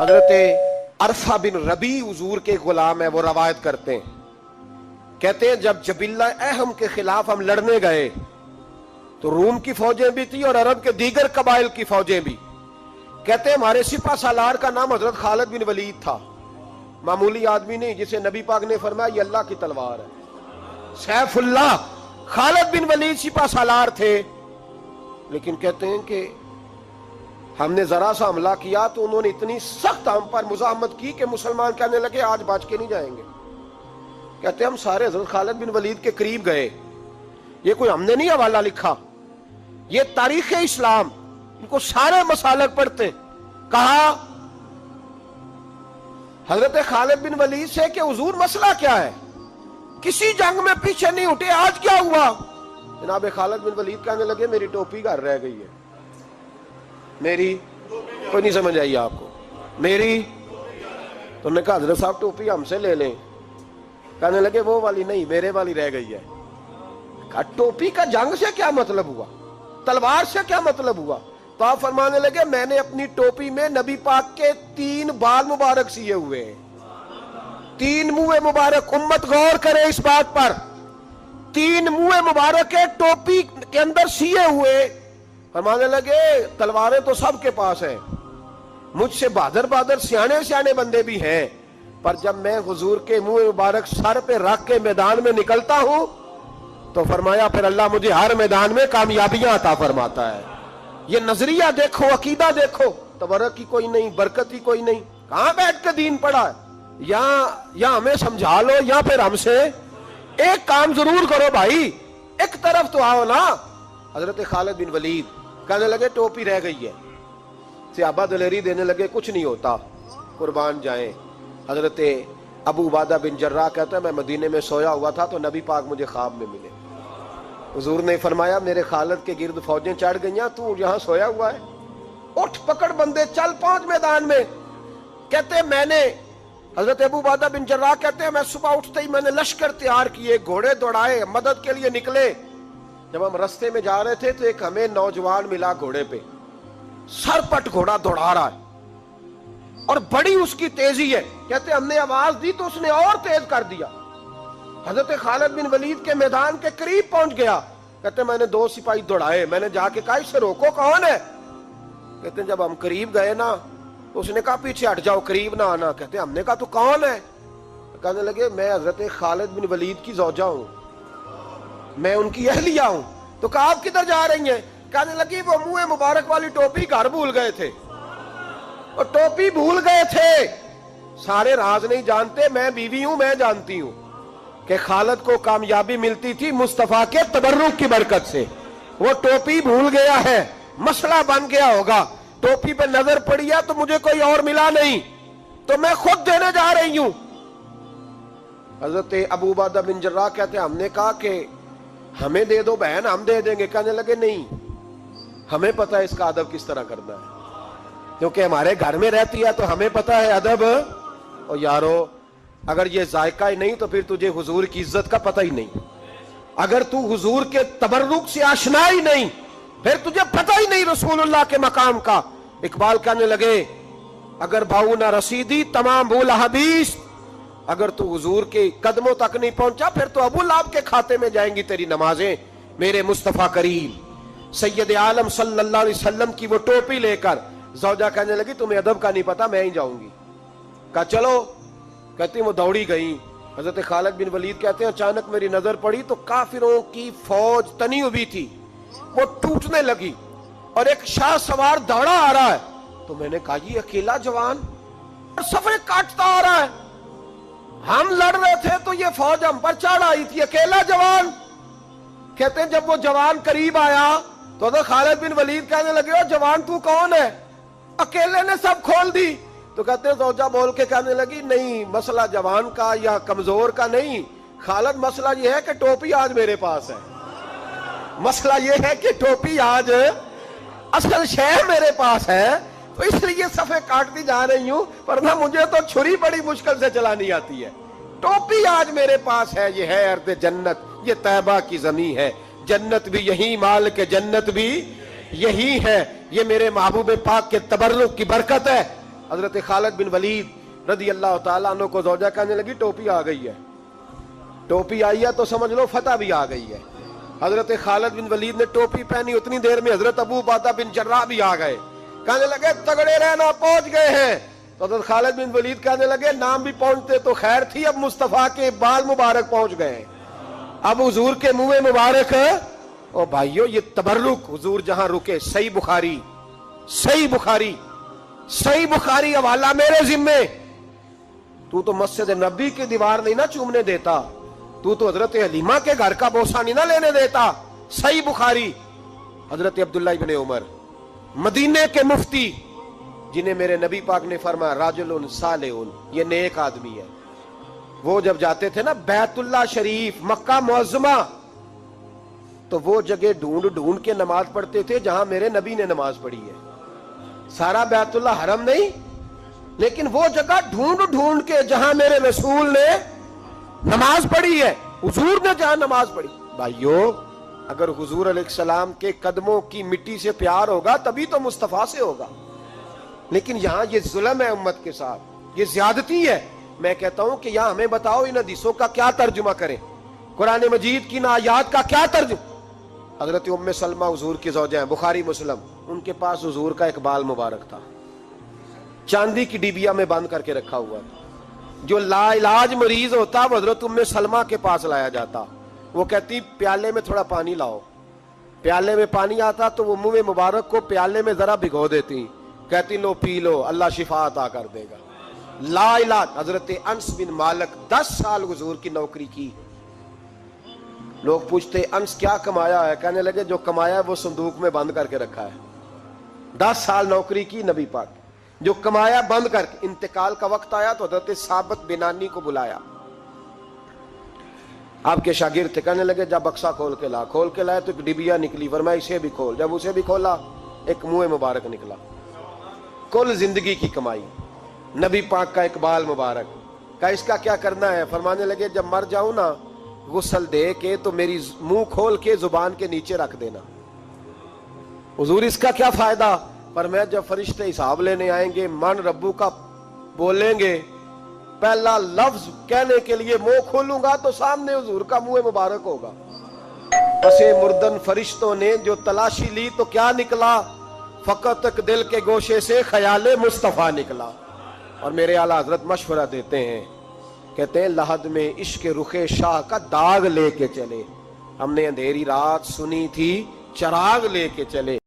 حضرت عرفہ بن ربی حضور کے غلام ہے، وہ روایت کرتے ہیں، کہتے ہیں جب جبلہ اہم کے خلاف ہم لڑنے گئے تو روم کی فوجیں بھی تھی اور عرب کے دیگر قبائل کی فوجیں بھی. کہتے ہیں ہمارے سپہ سالار کا نام حضرت خالد بن ولید تھا، معمولی آدمی نہیں جسے نبی پاک نے فرمایا یہ اللہ کی تلوار ہے. سیف اللہ خالد بن ولید سپہ سالار تھے، لیکن کہتے ہیں کہ ہم نے ذرا سا حملہ کیا تو انہوں نے اتنی سخت ہم پر مزاحمت کی کہ مسلمان کہنے لگے آج بچ کے نہیں جائیں گے. کہتے ہیں ہم سارے حضرت خالد بن ولید کے قریب گئے. یہ کوئی ہم نے نہیں حوالہ لکھا، یہ تاریخ اسلام، ان کو سارے مسالک پڑھتے. کہا حضرت خالد بن ولید سے کہ حضور مسئلہ کیا ہے، کسی جنگ میں پیچھے نہیں اٹھے، آج کیا ہوا؟ جناب خالد بن ولید کہنے لگے میری ٹوپی گھر رہ گئی ہے. میری کوئی نہیں سمجھ آئی آپ کو؟ میری تو نے کہا حضرت صاحب ٹوپی ہم سے لے لیں. کہنے لگے وہ والی نہیں، میرے والی رہ گئی ہے. کہا ٹوپی کا جنگ سے کیا مطلب ہوا، تلوار سے کیا مطلب ہوا؟ تو آپ فرمانے لگے میں نے اپنی ٹوپی میں نبی پاک کے 3 بال مبارک سیے ہوئے ہیں، 3 منہ مبارک. امت غور کرے اس بات پر، 3 منہ مبارک کے ٹوپی کے اندر سیے ہوئے. فرمانے لگے تلواریں تو سب کے پاس ہیں، مجھ سے بہادر بہادر سیانے بندے بھی ہیں، پر جب میں حضور کے منہ مبارک سر پہ رکھ کے میدان میں نکلتا ہوں تو فرمایا پھر اللہ مجھے ہر میدان میں کامیابیاں عطا فرماتا ہے. یہ نظریہ دیکھو، عقیدہ دیکھو، تبرک کی کوئی نہیں، برکت کی کوئی نہیں. کہاں بیٹھ کے دین پڑھا ہے؟ یا ہمیں سمجھا لو یا پھر ہم سے ایک کام ضرور کرو بھائی، ایک طرف تو آؤ نا. حضرت خالد بن ولید کہنے لگے ٹوپی رہ گئی ہے. صحابہ دلیری دینے لگے کچھ نہیں ہوتا، قربان جائیں. حضرت ابو عبادہ بن جراح کہتا ہے میں مدینے میں سویا ہوا تھا تو نبی پاک مجھے خواب میں ملے. حضور نے فرمایا میرے خالد کے گرد فوجیں چڑھ گئیں، تو یہاں سویا ہوا ہے، اٹھ پکڑ بندے چل پہنچ میدان میں. کہتے میں نے حضرت ابو عبادہ بن جراح کہتے ہیں میں صبح اٹھتے ہی میں نے لشکر تیار کیے، گھوڑے دوڑائے، مدد کے لیے نکلے. جب ہم رستے میں جا رہے تھے تو ایک ہمیں نوجوان ملا گھوڑے پہ، سر پٹ گھوڑا دوڑا رہا ہے اور بڑی اس کی تیزی ہے. کہتے ہم نے آواز دی تو اس نے اور تیز کر دیا. حضرت خالد بن ولید کے میدان کے قریب پہنچ گیا. کہتے میں نے 2 سپاہی دوڑائے، میں نے جا کے کہا اسے روکو، کون ہے؟ کہتے جب ہم قریب گئے نا تو اس نے کہا پیچھے ہٹ جاؤ، قریب نہ آنا. کہتے ہم نے کہا تو کون ہے؟ کہنے لگے میں حضرت خالد بن ولید کی زوجہ ہوں، میں ان کی اہلیہ ہوں. تو کہا آپ کدھر جا رہی ہیں؟ کہنے لگی وہ منہ مبارک والی ٹوپی گھر بھول گئے تھے، اور ٹوپی بھول گئے تھے. سارے راز نہیں جانتے، میں بیوی ہوں، میں جانتی ہوں کہ خالد کو کامیابی ملتی تھی مصطفیٰ کے تبرک کی برکت سے. وہ ٹوپی بھول گیا ہے، مسئلہ بن گیا ہوگا. ٹوپی پہ نظر پڑی ہے تو مجھے کوئی اور ملا نہیں تو میں خود دینے جا رہی ہوں. حضرت ابو عبادہ بن جراح کہتے ہیں ہم نے کہا کہ ہمیں دے دو بہن، ہم دے دیں گے. کہنے لگے نہیں، ہمیں پتہ ہے اس کا ادب کس طرح کرنا ہے، کیونکہ ہمارے گھر میں رہتی ہے تو ہمیں پتہ ہے ادب. اور یارو اگر یہ ذائقہ ہی نہیں تو پھر تجھے حضور کی عزت کا پتہ ہی نہیں. اگر تو حضور کے تبرک سے آشنا ہی نہیں پھر تجھے پتہ ہی نہیں رسول اللہ کے مقام کا. اقبال کہنے لگے اگر بھاؤ نہ رسیدی تمام بھول حدیث، اگر تو حضور کے قدموں تک نہیں پہنچا پھر تو ابو لہب کے کھاتے میں جائیں گی تیری نمازیں. میرے مصطفیٰ کریم سید عالم صلی اللہ علیہ وسلم کی وہ ٹوپی لے کر زوجہ کہنے لگی تمہیں ادب کا نہیں پتا، میں ہی جاؤں گی. کہا چلو. کہتی وہ دوڑی گئی. حضرت خالد بن ولید کہتے ہیں اچانک میری نظر پڑی تو کافروں کی فوج تنی ہوئی تھی، وہ ٹوٹنے لگی اور ایک شاہ سوار دوڑا آ رہا ہے. تو میں نے کہا یہ اکیلا جوان صفے کاٹتا آ رہا ہے، ہم لڑ رہے تھے تو یہ فوج ہم پر چڑھ آئی تھی، اکیلا جوان. کہتے ہیں جب وہ جوان قریب آیا تو حضرت خالد بن ولید کہنے لگے او جوان تو کون ہے، اکیلے نے سب کھول دی. تو کہتے ہیں زوجہ بول کے کہنے لگی نہیں مسئلہ جوان کا یا کمزور کا نہیں خالد، مسئلہ یہ ہے کہ ٹوپی آج میرے پاس ہے. مسئلہ یہ ہے کہ ٹوپی آج اصل شے میرے پاس ہے تو اس لیے صفے کاٹتی جا رہی ہوں، ورنہ مجھے تو چھری بڑی مشکل سے چلانی آتی ہے. ٹوپی آج میرے پاس ہے. یہ ہے ارض جنت، یہ طیبہ کی زمین ہے، جنت بھی یہی، مال کے جنت بھی یہی ہے. یہ میرے محبوب پاک کے تبرک کی برکت ہے. حضرت خالد بن ولید رضی اللہ تعالیٰ عنہ کو زوجہ کہنے لگی ٹوپی آ گئی ہے، ٹوپی آئی ہے تو سمجھ لو فتح بھی آ گئی ہے۔ حضرت خالد بن ولید نے ٹوپی پہنی، اتنی دیر میں حضرت ابو عبیدہ بن جراح بھی آ گئے، کہنے لگے تگڑے رہنا، پہنچ گئے ہیں۔ تو حضرت خالد بن ولید کہنے لگے نام بھی پہنچتے تو خیر تھی، اب مصطفیٰ کے بال مبارک پہنچ گئے، اب حضور کے منہ مبارک۔ او بھائیو یہ تبرک حضور جہاں رکے، صحیح بخاری، صحیح بخاری، صحیح بخاری حوالہ میرے ذمے۔ تو مسجد نبی کی دیوار نہیں نہ چومنے دیتا، تو حضرت حلیمہ کے گھر کا بوسہ نہیں نہ لینے دیتا۔ صحیح بخاری، حضرت عبداللہ ابن عمر مدینے کے مفتی، جنہیں میرے نبی پاک نے فرمایا راجل صالح، یہ نیک آدمی ہے۔ وہ جب جاتے تھے نا بیت اللہ شریف، مکہ معظمہ، تو وہ جگہ ڈھونڈ ڈھونڈ کے نماز پڑھتے تھے جہاں میرے نبی نے نماز پڑھی ہے۔ سارا بیت اللہ حرم نہیں، لیکن وہ جگہ ڈھونڈ ڈھونڈ کے جہاں میرے رسول نے نماز پڑھی ہے، حضور نے جہاں نماز پڑھی۔ بھائیو اگر حضور علیہ السلام کے قدموں کی مٹی سے پیار ہوگا تبھی تو مصطفیٰ سے ہوگا، لیکن یہاں یہ ظلم ہے امت کے ساتھ، یہ زیادتی ہے۔ میں کہتا ہوں کہ یہاں ہمیں بتاؤ ان حدیثوں کا کیا ترجمہ کریں، قرآن مجید کی ان آیات کا کیا ترجمہ۔ حضرت ام سلمہ حضور کی زوجہ ہیں، بخاری مسلم، ان کے پاس حضور کا ایک بال مبارک تھا، چاندی کی ڈیبیا میں بند کر کے رکھا ہوا تھا۔ جو لا علاج مریض ہوتا وہ حضرت ام سلمہ کے پاس لایا جاتا، وہ کہتی پیالے میں تھوڑا پانی لاؤ، پیالے میں پانی آتا تو وہ منہ مبارک کو پیالے میں ذرا بھگو دیتی، کہتی لو پی لو، اللہ شفا عطا کر دے گا۔ لا علاج۔ حضرت انس بن مالک 10 سال حضور کی نوکری کی، لوگ پوچھتے انس کیا کمایا ہے، کہنے لگے جو کمایا ہے وہ صندوق میں بند کر کے رکھا ہے۔ 10 سال نوکری کی نبی پاک، جو کمایا بند کر کے، انتقال کا وقت آیا تو حضرت ثابت بنانی کو بلایا، آپ کے شاگرد تھے، کہنے لگے جب بکسا کھول کے لا، کھول کے لائے تو ایک ڈبیا نکلی، فرمایا اسے بھی کھول، جب اسے بھی کھولا ایک منہ مبارک نکلا۔ کل زندگی کی کمائی، نبی پاک کا اقبال مبارک کا، اس کا کیا کرنا ہے؟ فرمانے لگے جب مر جاؤں نا غسل دے کے تو میری منہ کھول کے زبان کے نیچے رکھ دینا۔ حضور اس کا کیا فائدہ؟ پر میں جب فرشتے حساب لینے آئیں گے، من ربو کا بولیں گے، پہلا لفظ کہنے کے لیے منہ کھولوں گا تو سامنے حضور کا منہ مبارک ہوگا۔ پسے مردن فرشتوں نے جو تلاشی لی تو کیا نکلا؟ فقط ایک دل کے گوشے سے خیال مصطفیٰ نکلا۔ اور میرے اعلیٰ حضرت مشورہ دیتے ہیں، کہتے ہیں لحد میں عشق رخ شاہ کا داغ لے کے چلے، ہم نے اندھیری رات سنی تھی چراغ لے کے چلے۔